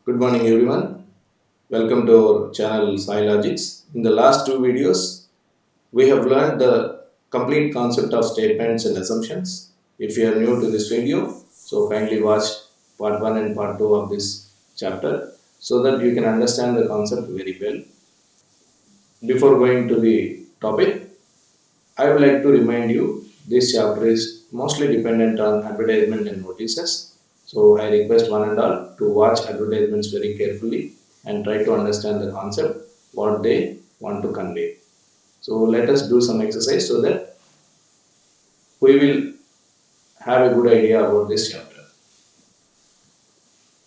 Good morning everyone. Welcome to our channel SciLogics. In the last two videos, we have learned the complete concept of statements and assumptions. If you are new to this video, so kindly watch part 1 and part 2 of this chapter so that you can understand the concept very well. Before going to the topic, I would like to remind you this chapter is mostly dependent on advertisement and notices. So I request one and all to watch advertisements very carefully and try to understand the concept, what they want to convey. So let us do some exercise so that we will have a good idea about this chapter.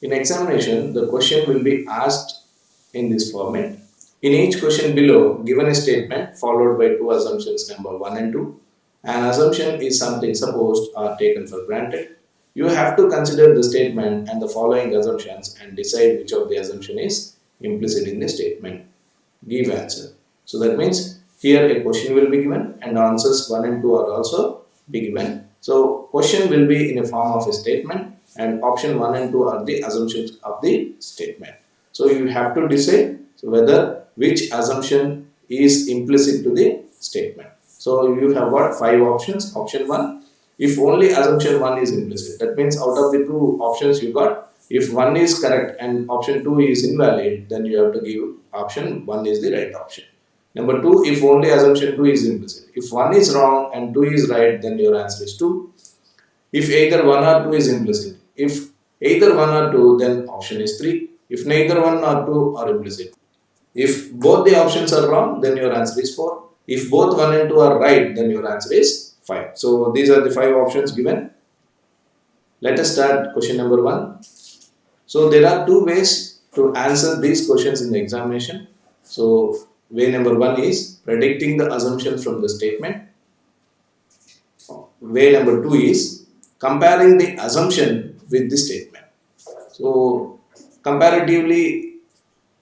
In examination, the question will be asked in this format. In each question below, given a statement followed by two assumptions number 1 and 2. An assumption is something supposed or taken for granted. You have to consider the statement and the following assumptions and decide which of the assumption is implicit in the statement. Give answer. So that means here a question will be given and answers 1 and 2 are also be given. So question will be in a form of a statement and option 1 and 2 are the assumptions of the statement. So you have to decide whether which assumption is implicit to the statement. So you have got 5 options. Option 1, if only assumption 1 is implicit, that means out of the 2 options you got, if 1 is correct and option 2 is invalid, then you have to give option 1 is the right option. Number 2, if only assumption 2 is implicit. If 1 is wrong and 2 is right, then your answer is 2. If either 1 or 2 is implicit. If either 1 or 2, then option is 3. If neither 1 or 2 are implicit. If both the options are wrong, then your answer is 4. If both 1 and 2 are right, then your answer is 5. So these are the 5 options given. Let us start question number 1. So there are 2 ways to answer these questions in the examination. So way number 1 is predicting the assumption from the statement. Way number 2 is comparing the assumption with the statement. So comparatively,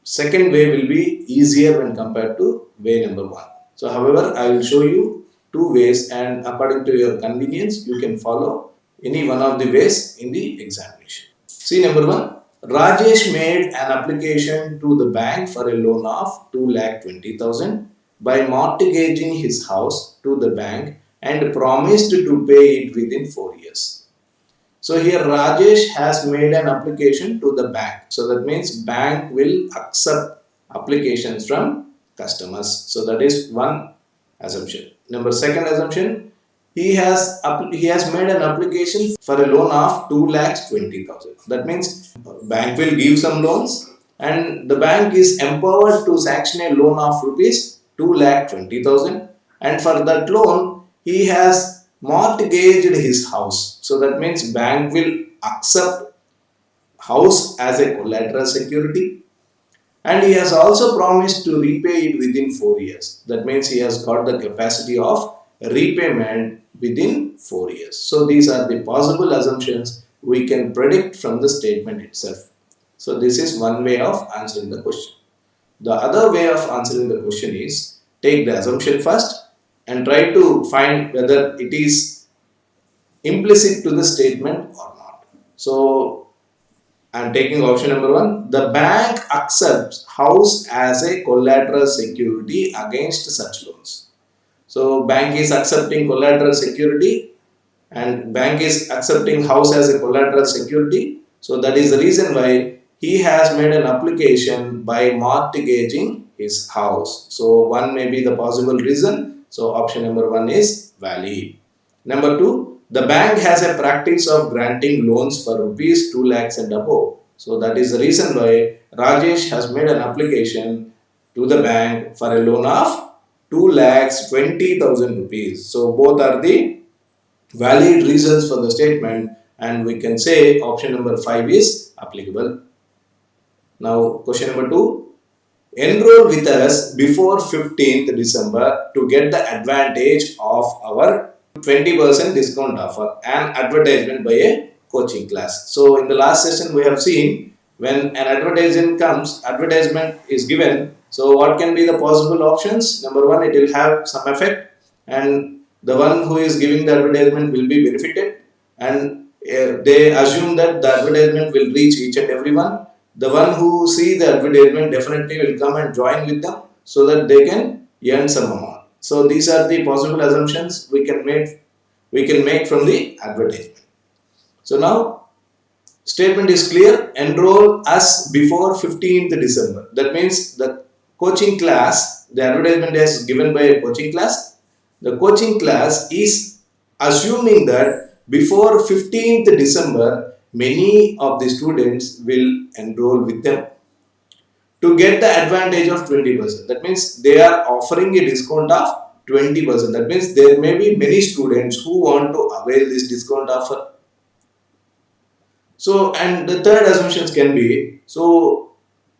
second way will be easier when compared to way number 1. So however, I will show you 2 ways and according to your convenience, you can follow any one of the ways in the examination. See number 1. Rajesh made an application to the bank for a loan of 2,20,000 by mortgaging his house to the bank and promised to pay it within 4 years. So here Rajesh has made an application to the bank. So that means bank will accept applications from customers. So that is one assumption. Number second assumption, he has made an application for a loan of 2,20,000. That means bank will give some loans and the bank is empowered to sanction a loan of rupees 2,20,000 and for that loan he has mortgaged his house. So that means bank will accept house as a collateral security and he has also promised to repay it within 4 years. That means he has got the capacity of repayment within 4 years. So these are the possible assumptions we can predict from the statement itself. So this is one way of answering the question. The other way of answering the question is take the assumption first and try to find whether it is implicit to the statement or not. So I am taking option number 1. The bank accepts house as a collateral security against such loans. So bank is accepting collateral security and bank is accepting house as a collateral security. So that is the reason why he has made an application by mortgaging his house. So one may be the possible reason. So option number 1 is valid. Number 2, the bank has a practice of granting loans for rupees 2 lakhs and above. So that is the reason why Rajesh has made an application to the bank for a loan of 2,20,000 rupees. So both are the valid reasons for the statement and we can say option number 5 is applicable. Now question number 2. Enroll with us before 15th December to get the advantage of our 20% discount offer and advertisement by a coaching class. So in the last session we have seen when an advertisement is given. So what can be the possible options? Number 1, it will have some effect and the one who is giving the advertisement will be benefited and they assume that the advertisement will reach each and everyone the one who see the advertisement definitely will come and join with them so that they can earn some amount. So these are the possible assumptions we can make from the advertisement. So now statement is clear. Enroll us before 15th December. That means the coaching class, the advertisement is given by a coaching class. The coaching class is assuming that before 15th December, many of the students will enroll with them to get the advantage of 20%. That means they are offering a discount of 20%. That means there may be many students who want to avail this discount offer. So, and the third assumptions can be, so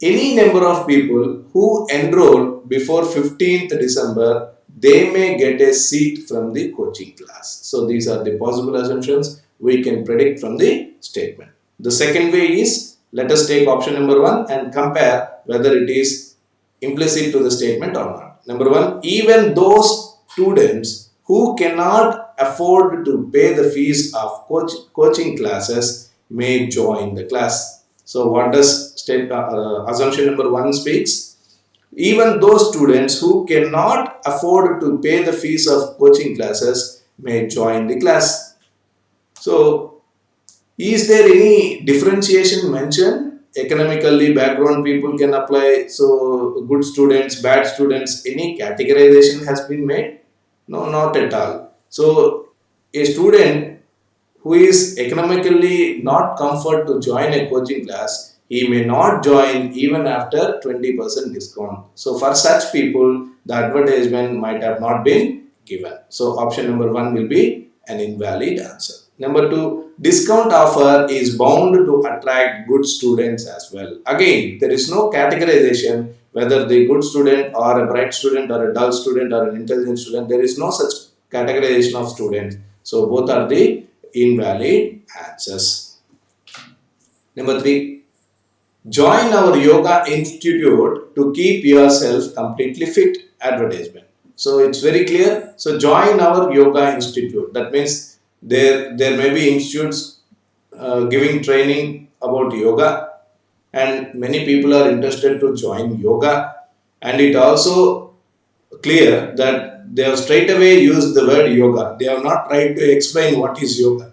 any number of people who enroll before 15th December, they may get a seat from the coaching class. So these are the possible assumptions we can predict from the statement. The second way is, let us take option number 1 and compare whether it is implicit to the statement or not. Number 1, even those students who cannot afford to pay the fees of coaching classes may join the class. So what does assumption number 1 speaks? Even those students who cannot afford to pay the fees of coaching classes may join the class. So is there any differentiation mentioned? Economically background people can apply, so good students, bad students, any categorization has been made? No, not at all. So a student who is economically not comfort to join a coaching class, he may not join even after 20% discount. So for such people, the advertisement might have not been given. So option number 1 will be an invalid answer. Number 2, discount offer is bound to attract good students as well. Again, there is no categorization whether the good student or a bright student or a dull student or an intelligent student. There is no such categorization of students. So both are the invalid answers. Number 3, join our yoga institute to keep yourself completely fit. Advertisement. So it's very clear. So join our yoga institute. That means there may be institutes giving training about yoga, and many people are interested to join yoga. And it also clear that they have straight away used the word yoga. They have not tried to explain what is yoga.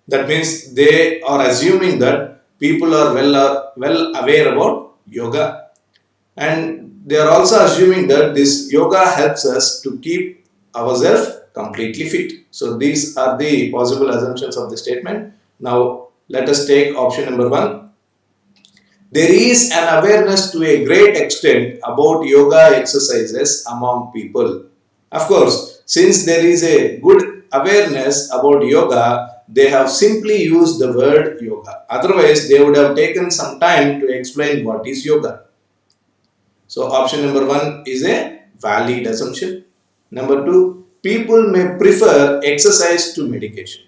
That means they are assuming that people are well aware about yoga, and they are also assuming that this yoga helps us to keep ourselves completely fit. So these are the possible assumptions of the statement. Now let us take option number 1. There is an awareness to a great extent about yoga exercises among people. Of course, since there is a good awareness about yoga, they have simply used the word yoga. Otherwise, they would have taken some time to explain what is yoga. So option number 1 is a valid assumption. Number 2, people may prefer exercise to medication.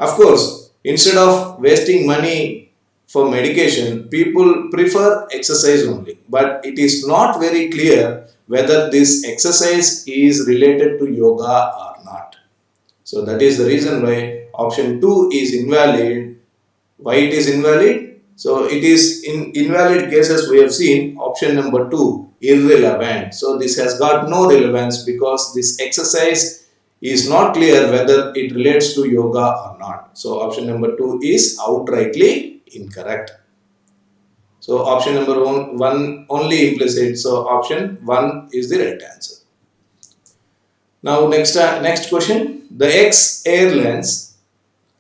Of course, instead of wasting money for medication, people prefer exercise only. But it is not very clear whether this exercise is related to yoga or not. So that is the reason why option 2 is invalid. Why it is invalid? So it is in invalid cases we have seen option number 2 irrelevant. So this has got no relevance because this exercise is not clear whether it relates to yoga or not. So option number 2 is outrightly incorrect. So option number 1 only implicit. So option 1 is the right answer. Now next question. The X Airlines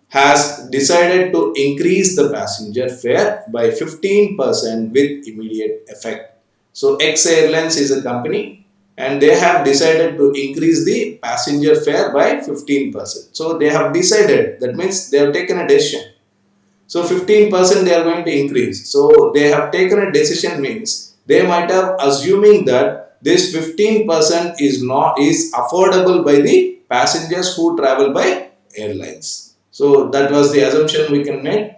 has decided to increase the passenger fare by 15% with immediate effect. So X Airlines is a company and they have decided to increase the passenger fare by 15%. So they have decided, that means they have taken a decision. So 15% they are going to increase. So they have taken a decision means they might have assuming that this 15% is affordable by the passengers who travel by airlines. So that was the assumption we can make.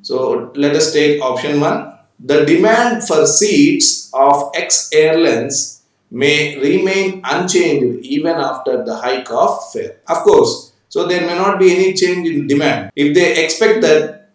So let us take option 1. The demand for seats of X Airlines may remain unchanged even after the hike of fare. Of course, so there may not be any change in demand. If they expect that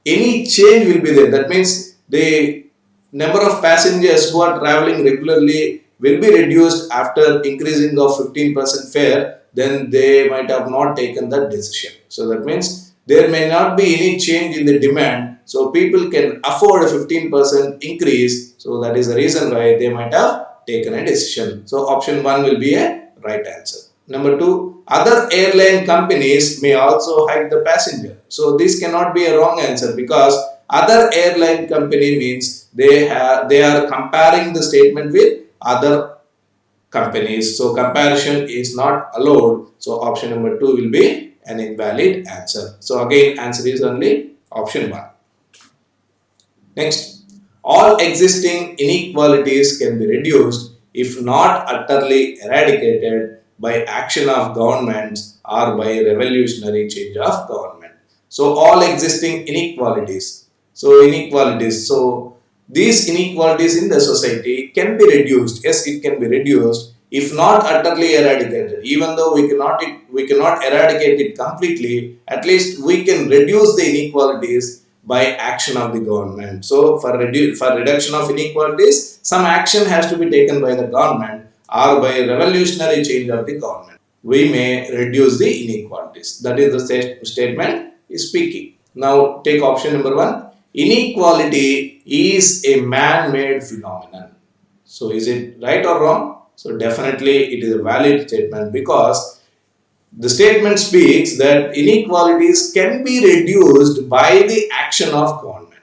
any change will be there, that means the number of passengers who are traveling regularly will be reduced after increasing of 15% fare, then they might have not taken that decision. So that means there may not be any change in the demand, so people can afford a 15% increase. So that is the reason why they might have taken a decision. So option 1 will be a right answer. Number 2, other airline companies may also hike the passenger. So this cannot be a wrong answer, because other airline company means they are comparing the statement with other companies. So comparison is not allowed. So option number 2 will be an invalid answer. So again, answer is only option 1. Next, all existing inequalities can be reduced if not utterly eradicated by action of governments or by revolutionary change of government. So all existing inequalities. So these inequalities in the society can be reduced. Yes, it can be reduced if not utterly eradicated. Even though we cannot eradicate it completely, at least we can reduce the inequalities by action of the government. So for reduction of inequalities, some action has to be taken by the government or by revolutionary change of the government. We may reduce the inequalities. That is the statement is speaking. Now take option number 1. Inequality is a man-made phenomenon. So is it right or wrong? So definitely it is a valid statement, because the statement speaks that inequalities can be reduced by the action of government.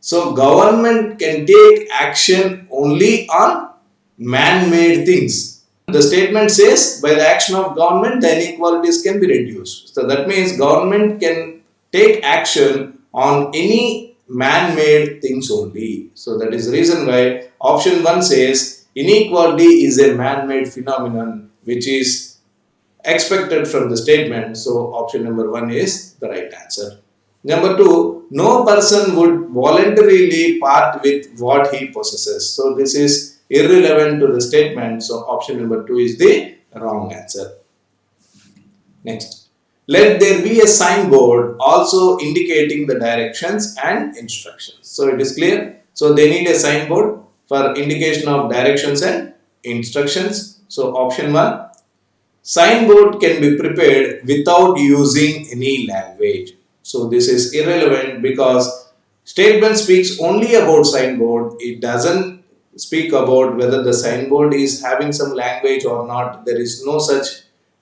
So government can take action only on man-made things. The statement says by the action of government the inequalities can be reduced. So that means government can take action on any man-made things only. So that is the reason why option 1 says inequality is a man-made phenomenon, which is expected from the statement. So option number 1 is the right answer. Number 2, no person would voluntarily part with what he possesses. So this is irrelevant to the statement. So option number 2 is the wrong answer. Next, let there be a signboard also indicating the directions and instructions. So it is clear. So they need a signboard for indication of directions and instructions. So option 1, signboard can be prepared without using any language. So this is irrelevant, because statement speaks only about signboard. It doesn't speak about whether the signboard is having some language or not. There is no such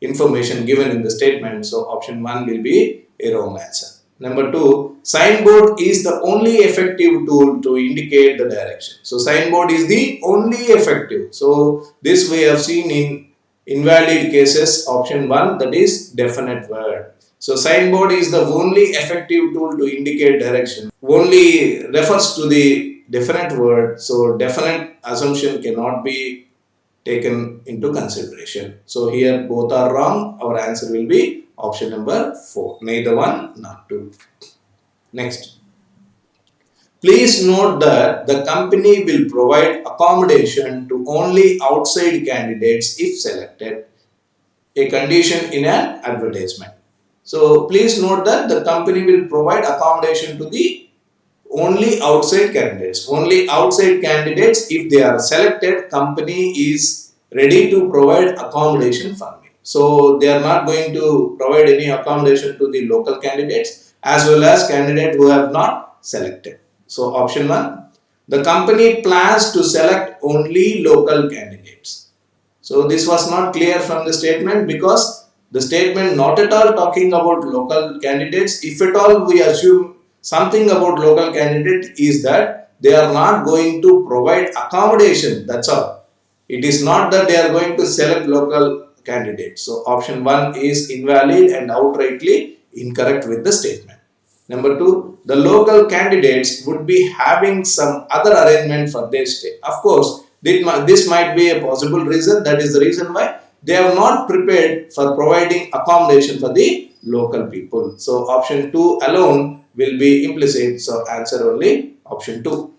information given in the statement. So option 1 will be a wrong answer. Number 2, signboard is the only effective tool to indicate the direction. So signboard is the only effective. So this we have seen in invalid cases. Option 1, that is definite word. So signboard is the only effective tool to indicate direction. Only refers to the definite word. So definite assumption cannot be taken into consideration. So here both are wrong. Our answer will be option number 4. Neither 1 nor 2. Next. Please note that the company will provide accommodation to only outside candidates if selected. A condition in an advertisement. So please note that the company will provide accommodation to the only outside candidates. Only outside candidates, if they are selected, company is ready to provide accommodation for me. So they are not going to provide any accommodation to the local candidates as well as candidates who have not selected. So option 1, the company plans to select only local candidates. So this was not clear from the statement, because the statement not at all talking about local candidates. If at all we assume something about local candidate, is that they are not going to provide accommodation. That's all. It is not that they are going to select local candidates. So option 1 is invalid and outrightly incorrect with the statement. Number 2, the local candidates would be having some other arrangement for their stay. Of course, this might be a possible reason. That is the reason why they have not prepared for providing accommodation for the local people. So option 2 alone will be implicit. So answer only option 2.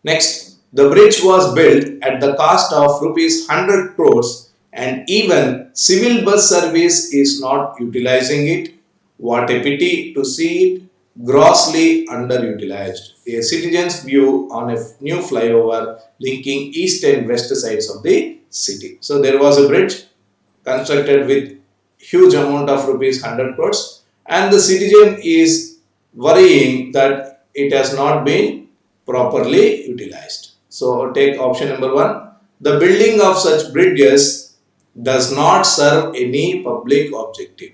Next, the bridge was built at the cost of rupees 100 crores and even civil bus service is not utilizing it. What a pity to see it. grossly underutilized. A citizen's view on a new flyover linking east and west sides of the city. So there was a bridge constructed with huge amount of rupees 100 crores, and the citizen is worrying that it has not been properly utilized. So take option number 1. The building of such bridges does not serve any public objective.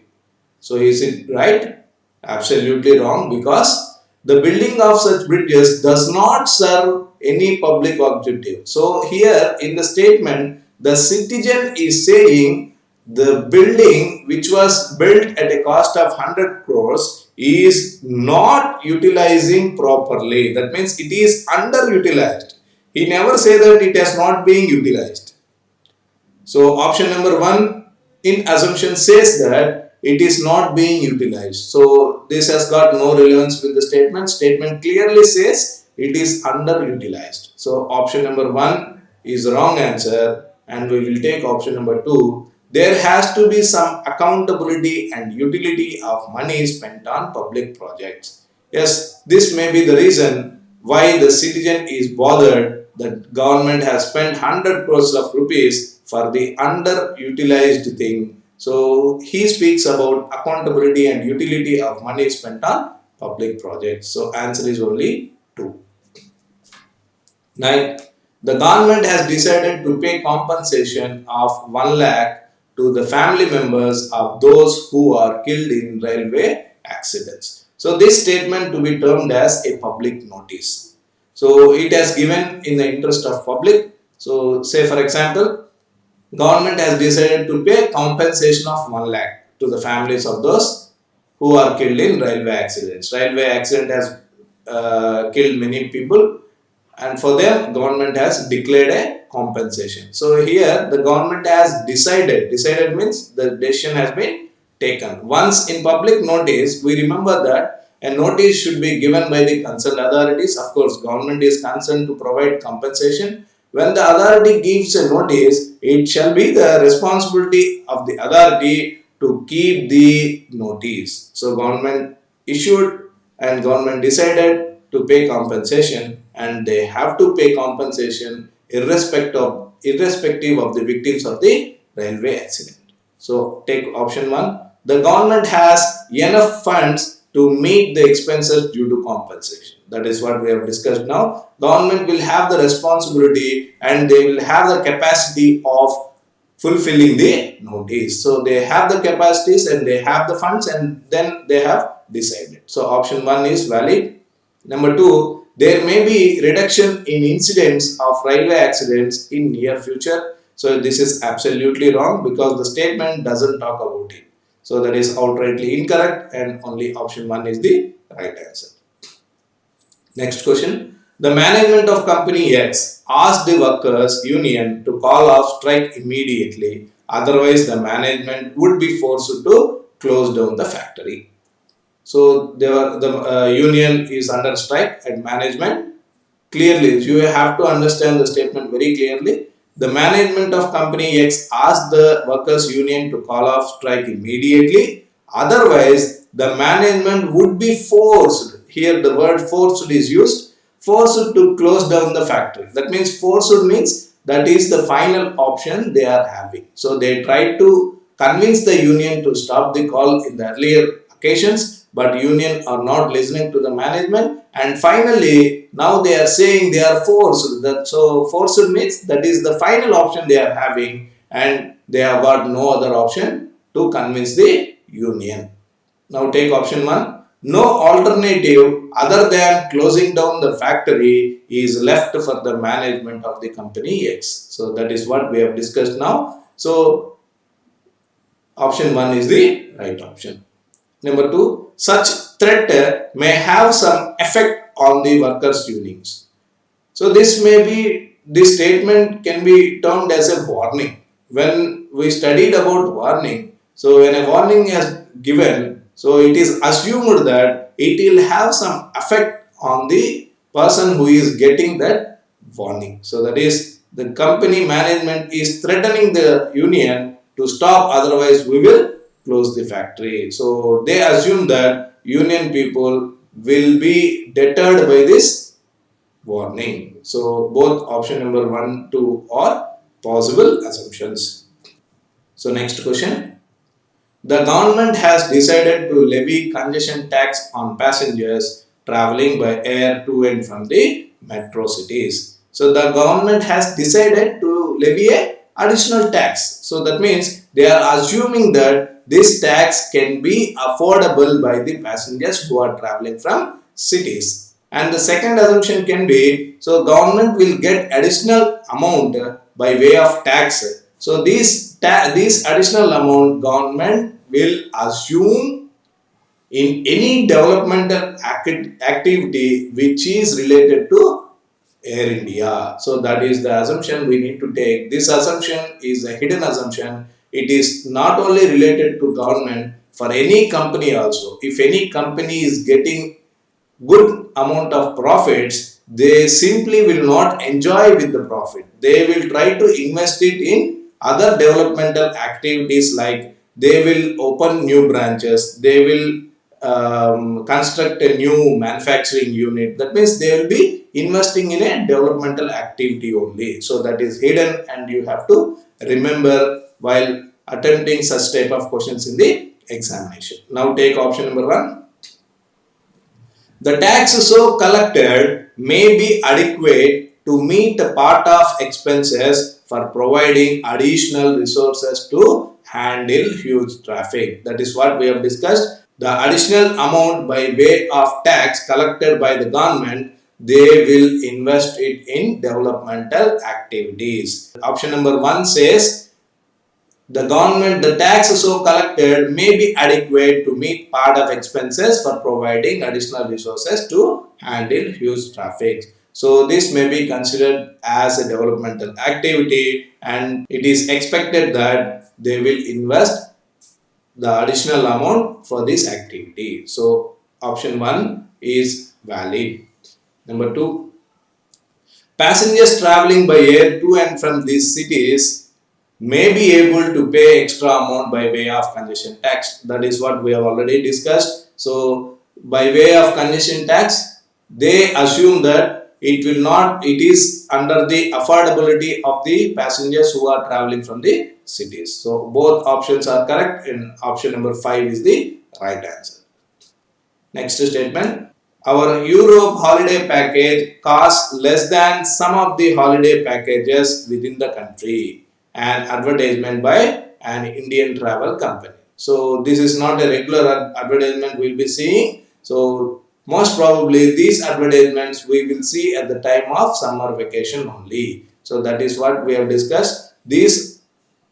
So is it right? Absolutely wrong, because the building of such bridges does not serve any public objective. So here in the statement, the citizen is saying the building which was built at a cost of 100 crores is not utilizing properly. That means it is underutilized. He never say that it has not being utilized. So option number 1 in assumption says that it is not being utilized. So this has got no relevance with the statement. Statement clearly says it is underutilized. So option number 1 is the wrong answer, and we will take option number 2. There has to be some accountability and utility of money spent on public projects. Yes, this may be the reason why the citizen is bothered that government has spent 100 crores of rupees for the underutilized thing. So he speaks about accountability and utility of money spent on public projects. So answer is only 2. 9. The government has decided to pay compensation of 1 lakh to the family members of those who are killed in railway accidents. So this statement to be termed as a public notice. So it has given in the interest of public. So say for example, government has decided to pay compensation of 1 lakh to the families of those who are killed in railway accidents. Railway accident has killed many people, and for them government has declared a compensation. So here the government has decided means the decision has been taken. Once in public notice, we remember that a notice should be given by the concerned authorities. Of course, government is concerned to provide compensation. When the authority gives a notice, it shall be the responsibility of the authority to keep the notice. So government issued and government decided to pay compensation, and they have to pay compensation irrespective of the victims of the railway accident. So take option 1. The government has enough funds to meet the expenses due to compensation. That is what we have discussed now. Government will have the responsibility and they will have the capacity of fulfilling the notice. So they have the capacities and they have the funds, and then they have decided. So option 1 is valid. Number 2, there may be reduction in incidents of railway accidents in near future. So this is absolutely wrong, because the statement doesn't talk about it. So that is outrightly incorrect, and only option 1 is the right answer. Next question. The management of company X asked the workers union to call off strike immediately, otherwise the management would be forced to close down the factory. So the union is under strike at management. Clearly, you have to understand the statement very clearly. The management of company X asked the workers union to call off strike immediately. Otherwise, the management would be forced. Here the word forced is used. Forced to close down the factory. That means forced means that is the final option they are having. So they tried to convince the union to stop the call in the earlier occasions, but union are not listening to the management, and finally now they are saying they are forced. That so forced means that is the final option they are having, and they have got no other option to convince the union. Now take option 1. No alternative other than closing down the factory is left for the management of the company X. So that is what we have discussed now. So option 1 is the right option. Number 2, such threat may have some effect on the workers' unions. So this statement can be termed as a warning. When we studied about warning, so when a warning is given, so it is assumed that it will have some effect on the person who is getting that warning. So that is, the company management is threatening the union to stop, otherwise we will close the factory. So they assume that union people will be deterred by this warning. So both option number 1, 2 are possible assumptions. So next question. The government has decided to levy congestion tax on passengers traveling by air to and from the metro cities. So the government has decided to levy a additional tax. So that means they are assuming that this tax can be affordable by the passengers who are traveling from cities. And the second assumption can be, so government will get additional amount by way of tax. So this additional amount government will assume in any developmental activity which is related to Air India. So that is the assumption we need to take. This assumption is a hidden assumption. It is not only related to government, for any company also. If any company is getting good amount of profits, they simply will not enjoy with the profit. They will try to invest it in other developmental activities, like they will open new branches, they will construct a new manufacturing unit. That means they will be investing in a developmental activity only. So that is hidden, and you have to remember while attempting such type of questions in the examination. Now take option number 1. The tax so collected may be adequate to meet a part of expenses for providing additional resources to handle huge traffic. That is what we have discussed. The additional amount by way of tax collected by the government, they will invest it in developmental activities. Option number 1 says the tax so collected may be adequate to meet part of expenses for providing additional resources to handle huge traffic. So this may be considered as a developmental activity, and it is expected that they will invest the additional amount for this activity. So option 1 is valid. Number 2, passengers traveling by air to and from these cities may be able to pay extra amount by way of congestion tax. That is what we have already discussed. So by way of congestion tax, they assume that it is under the affordability of the passengers who are traveling from the cities. So both options are correct, and option number 5 is the right answer. Next statement. Our Europe holiday package costs less than some of the holiday packages within the country. An advertisement by an Indian travel company. So this is not a regular advertisement we'll be seeing. So most probably these advertisements we will see at the time of summer vacation only. So that is what we have discussed. These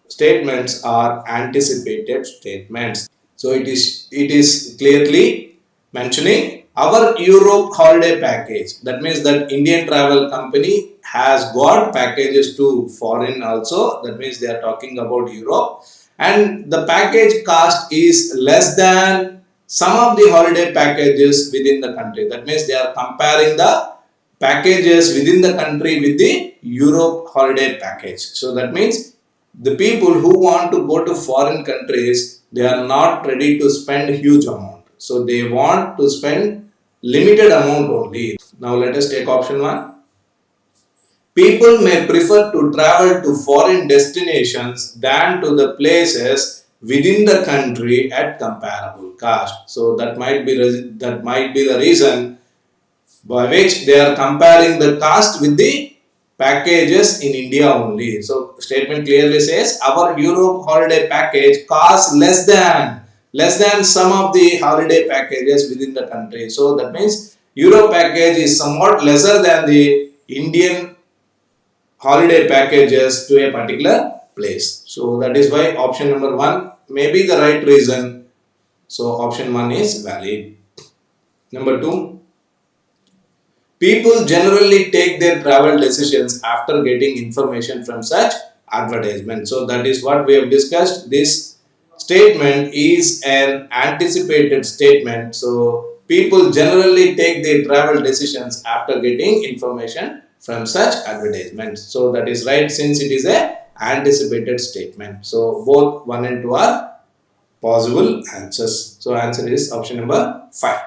statements are anticipated statements. So it is clearly mentioning our Europe holiday package. That means that Indian travel company has got packages to foreign also. That means they are talking about Europe, and the package cost is less than some of the holiday packages within the country. That means they are comparing the packages within the country with the Europe holiday package. So that means the people who want to go to foreign countries, they are not ready to spend huge amount. So they want to spend limited amount only. Now let us take option 1. People may prefer to travel to foreign destinations than to the places within the country at comparable cost. So that might be the reason by which they are comparing the cost with the packages in India only. So statement clearly says our Europe holiday package costs less than some of the holiday packages within the country. So that means Europe package is somewhat lesser than the Indian holiday packages to a particular place. So that is why option number 1 may be the right reason. So option 1 is valid. Number 2, people generally take their travel decisions after getting information from such advertisement. So that is what we have discussed. This statement is an anticipated statement. So people generally take their travel decisions after getting information from such advertisements. So that is right, since it is a anticipated statement. So both 1 and 2 are possible answers. So answer is option number 5.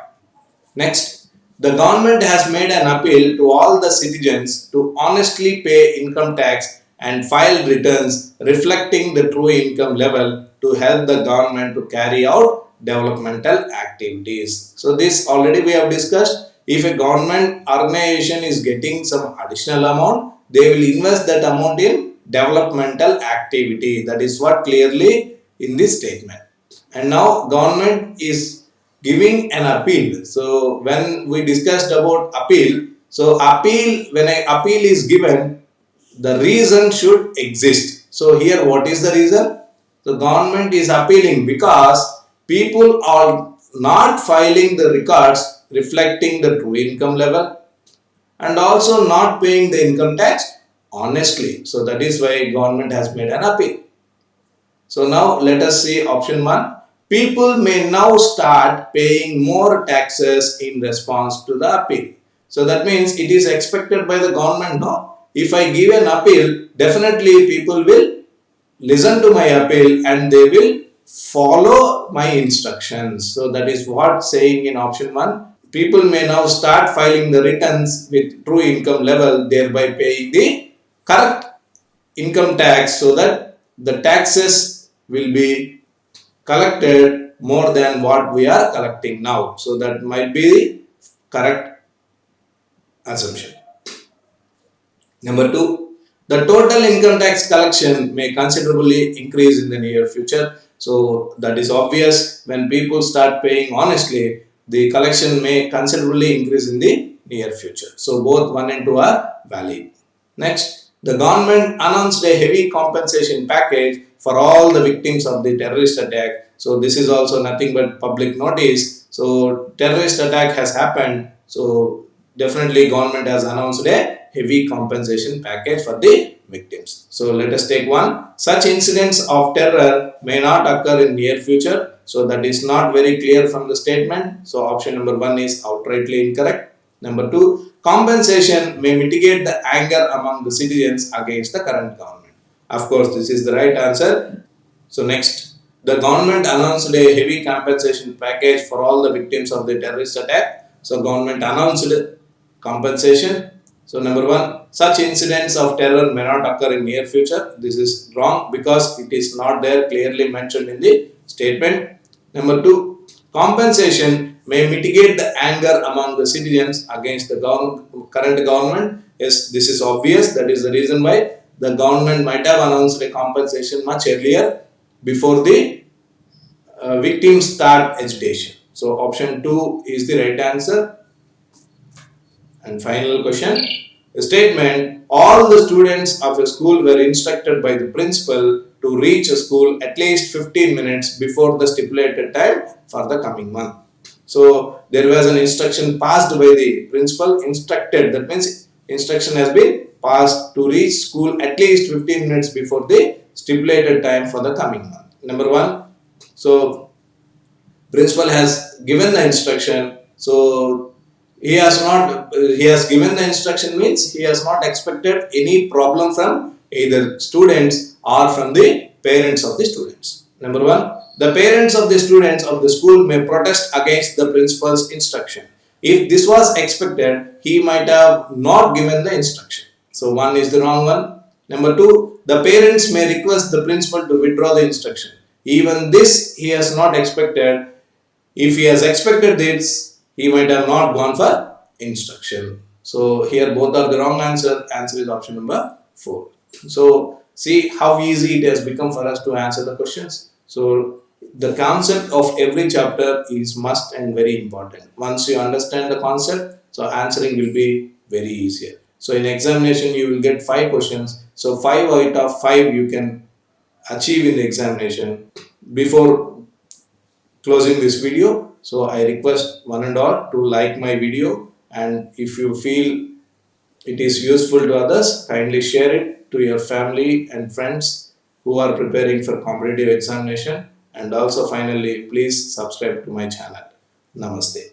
Next, the government has made an appeal to all the citizens to honestly pay income tax and file returns reflecting the true income level to help the government to carry out developmental activities. So this already we have discussed. If a government organization is getting some additional amount, they will invest that amount in developmental activity. That is what clearly in this statement. And now government is giving an appeal. So when we discussed about appeal, so appeal, when an appeal is given, the reason should exist. So here what is the reason? The government is appealing because people are not filing the records reflecting the true income level and also not paying the income tax honestly. So that is why government has made an appeal. So now let us see option 1. People may now start paying more taxes in response to the appeal. So that means it is expected by the government, no? If I give an appeal, definitely people will listen to my appeal and they will follow my instructions. So that is what saying in option 1. People may now start filing the returns with true income level, thereby paying the correct income tax so that the taxes will be collected more than what we are collecting now. So that might be the correct assumption. Number 2, the total income tax collection may considerably increase in the near future. So that is obvious. When people start paying honestly, the collection may considerably increase in the near future. So both 1 and 2 are valid. Next, the government announced a heavy compensation package for all the victims of the terrorist attack. So this is also nothing but public notice. So terrorist attack has happened. So definitely government has announced a heavy compensation package for the victims. So let us take one. Such incidents of terror may not occur in near future. So that is not very clear from the statement. So option number 1 is outrightly incorrect. Number 2, compensation may mitigate the anger among the citizens against the current government. Of course, this is the right answer. So next, the government announced a heavy compensation package for all the victims of the terrorist attack. So government announced compensation. So number 1, such incidents of terror may not occur in near future. This is wrong because it is not there clearly mentioned in the statement. Number 2, compensation may mitigate the anger among the citizens against the current government. Yes, this is obvious. That is the reason why the government might have announced a compensation much earlier before the victims start agitation. So option 2 is the right answer. And final question. The statement, all the students of a school were instructed by the principal to reach a school at least 15 minutes before the stipulated time for the coming month. So there was an instruction passed by the principal, instructed, that means instruction has been passed to reach school at least 15 minutes before the stipulated time for the coming month. Number 1, so principal has given the instruction, so he has given the instruction means he has not expected any problem from either students or from the parents of the students. Number 1, the parents of the students of the school may protest against the principal's instruction. If this was expected, he might have not given the instruction. So 1 is the wrong one. Number 2, the parents may request the principal to withdraw the instruction. Even this he has not expected. If he has expected this, he might have not gone for instruction. So here both are the wrong answer. Answer is option number 4. So see how easy it has become for us to answer the questions. So the concept of every chapter is must and very important. Once you understand the concept, so answering will be very easier. So in examination you will get 5 questions. So 5 out of 5 you can achieve in the examination. Before closing this video, so I request one and all to like my video, and if you feel it is useful to others, kindly share it to your family and friends who are preparing for competitive examination. And also finally, please subscribe to my channel. Namaste.